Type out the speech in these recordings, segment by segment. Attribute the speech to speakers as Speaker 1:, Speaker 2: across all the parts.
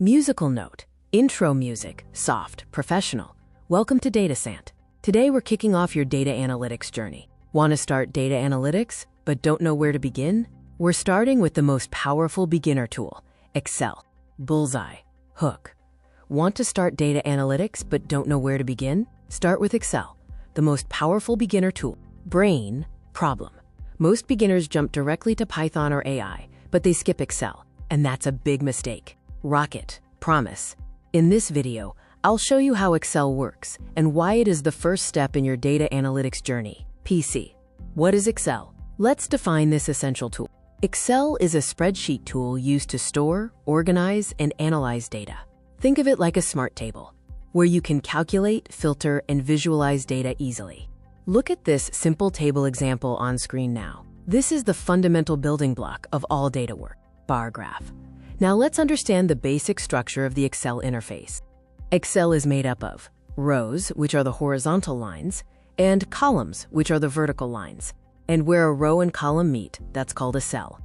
Speaker 1: Musical note. Intro music, soft, professional. Welcome to DataSant. Today we're kicking off your data analytics journey. Want to start data analytics, but don't know where to begin? We're starting with the most powerful beginner tool, Excel. Bullseye. Hook. Want to start data analytics, but don't know where to begin? Start with Excel, the most powerful beginner tool. Brain. Problem. Most beginners jump directly to Python or AI, but they skip Excel, and that's a big mistake. Rocket. Promise. In this video, I'll show you how Excel works and why it is the first step in your data analytics journey. PC. What is Excel? Let's define this essential tool. Excel is a spreadsheet tool used to store, organize, and analyze data. Think of it like a smart table, where you can calculate, filter, and visualize data easily. Look at this simple table example on screen now. This is the fundamental building block of all data work, bar graph. Now let's understand the basic structure of the Excel interface. Excel is made up of rows, which are the horizontal lines, and columns, which are the vertical lines. And where a row and column meet, that's called a cell.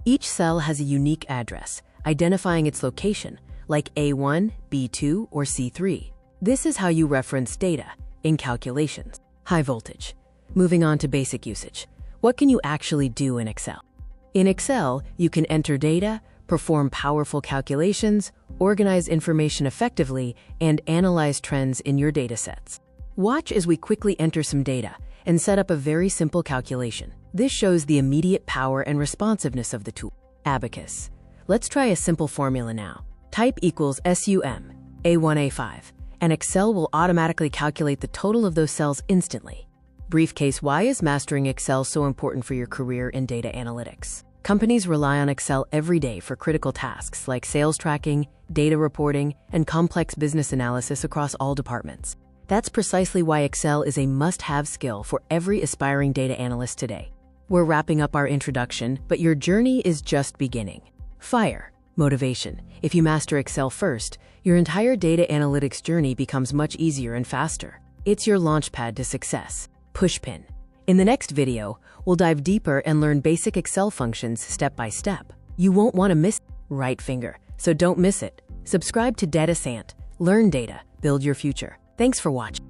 Speaker 1: Each cell has a unique address, identifying its location, like A1, B2, or C3. This is how you reference data in calculations. High voltage. Moving on to basic usage. What can you actually do in Excel? In Excel, you can enter data, perform powerful calculations, organize information effectively, and analyze trends in your datasets. Watch as we quickly enter some data and set up a very simple calculation. This shows the immediate power and responsiveness of the tool. Abacus. Let's try a simple formula now. Type equals SUM, A1, A5, and Excel will automatically calculate the total of those cells instantly. Briefcase. Why is mastering Excel so important for your career in data analytics? Companies rely on Excel every day for critical tasks like sales tracking, data reporting, and complex business analysis across all departments. That's precisely why Excel is a must-have skill for every aspiring data analyst today. We're wrapping up our introduction, but your journey is just beginning. Fire. Motivation. If you master Excel first, your entire data analytics journey becomes much easier and faster. It's your launchpad to success. Pushpin. In the next video, we'll dive deeper and learn basic Excel functions step by step. You won't want to miss right finger, so don't miss it. Subscribe to DataSant. Learn data, build your future. Thanks for watching.